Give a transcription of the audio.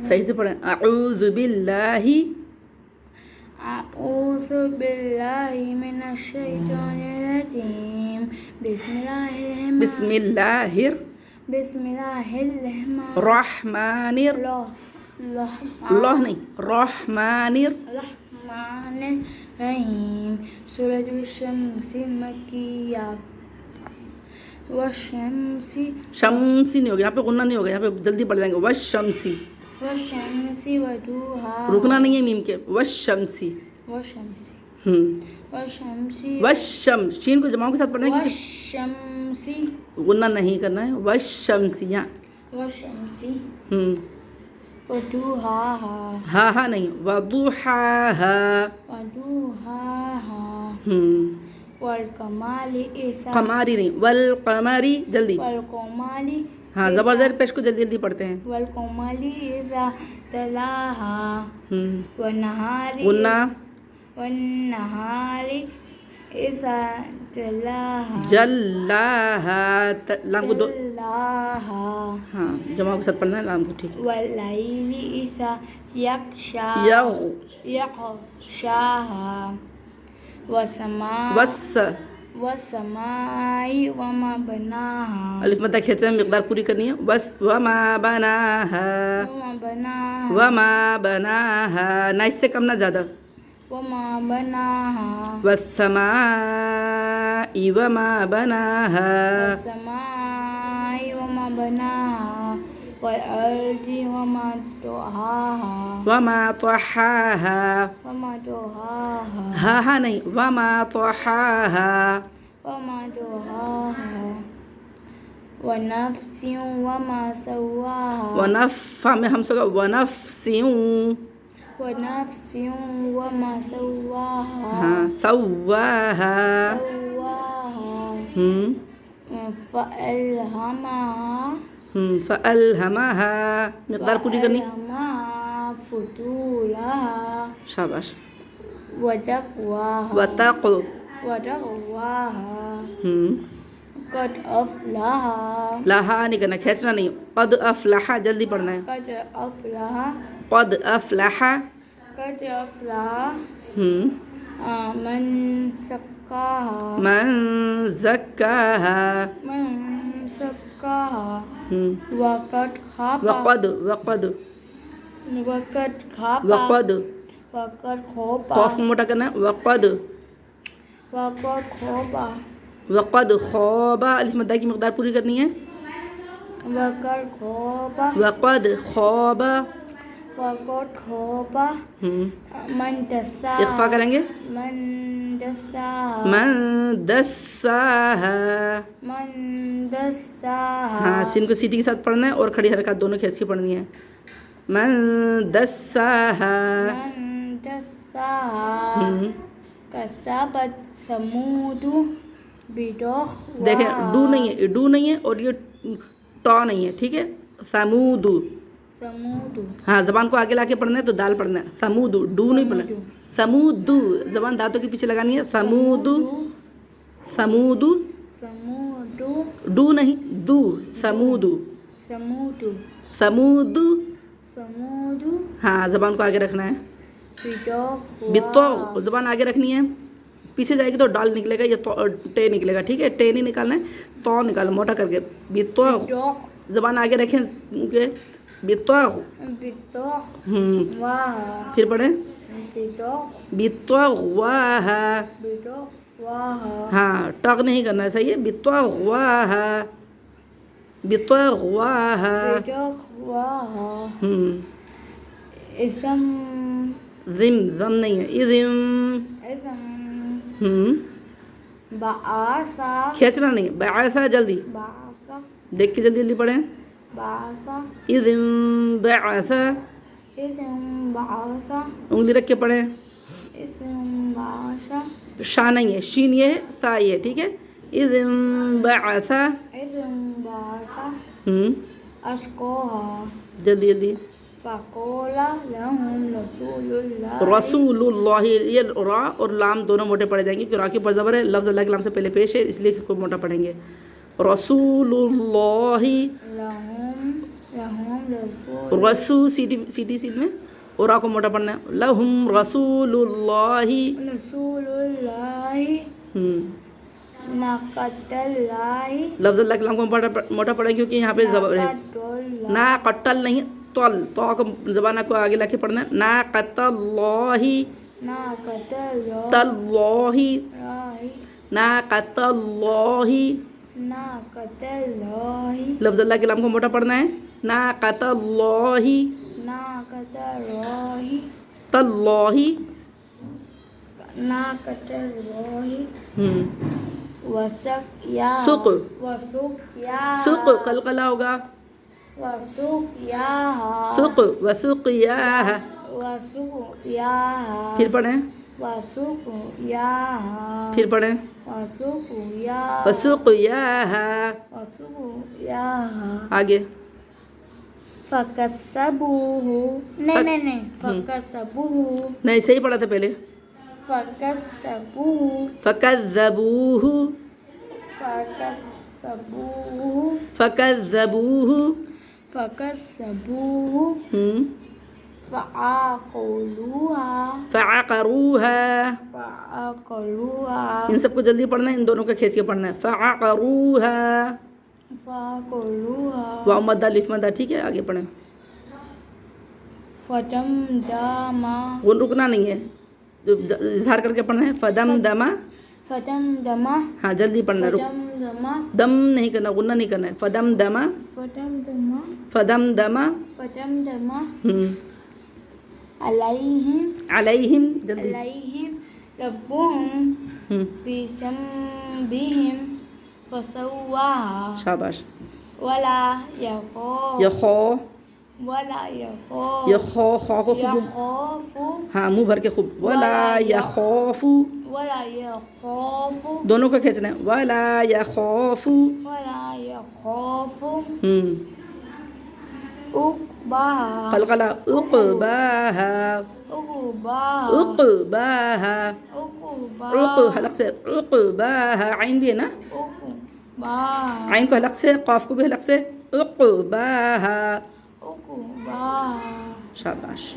صحیح سے پڑھیں. اعوذ باللہ اعوذ باللہ من الشیطان الرجیم بسم اللہ الرحمن اللہ نہیں رحمن الرحیم. سورۃ الشمس مکیہ. والشمس شمسی نہیں ہوگا یہاں پہ، غنہ نہیں ہوگا یہاں پہ، جلدی پڑھ جائیں گے. والشمسی والشمس وضحاها. رکنا نہیں ہے میم کے. والشمسی والشمس والشمس والشمس شین کو جماعوں کے ساتھ پڑھنا ہے والشمس غنہ نہیں کرنا ہے. والشمسی یہاں والشمس وضحاها. ہاں ہاں نہیں. وضحاها والقمر اذا قماری نہیں. والقمری جلدی. والقمر ہاں زبر زیر پیش کو جلدی جلدی پڑھتے ہیں. والقمر اذا تلاها. والنهار اذا جلاها. جلاها لام کو دو. جلاها. ہاں جماعوں کے ساتھ پڑھنا ہے لام کو. ٹھیک ہے. واللیل اذا یغشا. یغشاها. والسماء وما بناها. الف مدہ کھینچنا ہے، مقدار پوری کرنی ہے. بس وما بناها وما بناها نہ اس سے کم نہ زیادہ. وما بناها. والسماء وما بناها والسماء وما بناها. والأرض وما طحاها. وما طحاها وما طحاها. ہاں ہاں نہیں. وما طحاها وما طحاها. ونفس وما سواها. میں ہم سو ونفس ونفس وما سواها. ہاں سواها فألهمها مقدار پوری کرنی. فألهمها فجورها. شاباش. وتقواها. وتقواها. قد أفلح. لہا نہیں کرنا، کھینچنا نہیں. قد افلح جلدی پڑھنا ہے. قد أفلح. قد افلح قد أفلح من زكاها. من زکاها من زكاها. وقد خاب. وقد وقد خاب. وقد وقد خوب. قاف کو موٹا کرنا ہے. وقد وقد خوب. وقد خواب الف مدہ کی مقدار پوری کرنی ہے. وقد خوب. وقد خواب وقد خوب من دساها. اخفا کریں گے. من دساها. من دساها من دساها. ہاں سین کو سیٹی کے ساتھ پڑھنا ہے اور کھڑی حرکات دونوں کھینچ کے پڑھنی ہے. من دساها من دساها. کسبت ثمود بدخوان. دیکھیں ڈو نہیں ہے، ڈو نہیں ہے اور یہ ٹا نہیں ہے. ٹھیک ہے. ثمود ثمود. ہاں زبان کو آگے لا کے پڑھنا ہے تو دال پڑھنا ہے. ثمود ڈو نہیں پڑھنا. ثمود زبان دانتوں کے پیچھے لگانی ہے. ثمود ثمود ثمود. ڈو نہیں دو. ثمود ثمود. ثمود ثمود. ہاں زبان کو آگے رکھنا ہے. بدخوان. بتو زبان آگے رکھنی ہے. پیچھے جائے گی تو ڈال نکلے گا یا ٹے نکلے گا. ٹھیک ہے. ٹے نہیں نکالنا ہے، تو نکالنا موٹا کر کے. بتو زبان آگے رکھیں کہ بتو. پھر پڑھیں بتغواها. ہاں ٹگ نہیں کرنا ہے. صحیح ہے. بتغواها بتغواها اسم ضم نہیں ہے. اذم بعثا. کھینچنا نہیں. بعثا جلدی بعثا. دیکھ کے جلدی جلدی پڑھیں. بعثا. اذم بعثا اسم بعثا. انگلی رکھ کے پڑھیں. اسم بعثا. شا نہیں ہے، شین یہ ہے، سا یہ ہے. ٹھیک ہے. اذم بعثا اسم بعثا. اشقاها. جلدی جلدی. فقال لهم رسول الله. رسول اللہ یہ را اور لام دونوں موٹے پڑے جائیں گے کیونکہ را کے اوپر زبر ہے. لفظ اللہ کے لام سے پہلے پیش ہے اس لیے اس کو موٹا پڑھیں گے. رسول اللہ لهم لهم رسول رسو سیٹی سیٹ میں اور را کو موٹا پڑھنا ہے لہم رسول اللہ رسول اللہ ناقۃ اللہ لفظ اللہ کلام کو موٹا پڑھیں کیونکہ یہاں پہ ناقۃ اللہ نا قتل نہیں طل تو کو زبانہ کو آگے لا کے پڑھنا ہے نا قتل اللہ ناقۃ اللہ تاللہ راہی نا قتل اللہ ناقۃ اللہ لفظ اللہ کلام کو موٹا پڑھنا ہے نا قتل اللہ ناقۃ راہی تاللہ ناقۃ راہی وسقیا سق وسقیا سق قلقلہ ہوگا وسقیا سق وسقیاہ وسقیا پھر پڑھیں وسقیا پھر پڑھیں وسقیا وسقیاہ وسقیا آگے فکسبوہ نہیں فکسبوہ نہیں صحیح پڑھا تھا پہلے فکسبوہ فکذبوہ فکسبوہ فکذبوہ فکسبوہ فعقلوها فعقروها فعقلوها ان سب کو جلدی پڑھنا ہے ان دونوں کا کھینچ کے پڑھنا ہے فعقروها فعقلوها واو مد الف مد ٹھیک ہے آگے پڑھیں فدمدم وہ رکنا نہیں ہے جو اظہار کر کے پڑھنا ہے فدمدم فدمدم ہاں جلدی پڑھنا ہے رک فدمدم دم نہیں کرنا غنہ نہیں کرنا ہے فدمدم فدمدم فدمدم فدمدم علیہم علیہم جلدی علیہم ربهم بذنبهم فسواها شاباش ولا يخاف یخو ولا يخاف یخو خو کو خوب يخاف ہاں منہ بھر کے خوب ولا یخوف ولا يخاف دونوں کا کھینچنا ہے ولا یخوف ولا يخاف عقباها قلقلہ عقباها عقباها عقباها عق حلق سے عقباها عین بھی ہے نا عقباها عین کو حلق سے قاف کو بھی حلق سے عقباها عقباها شاباش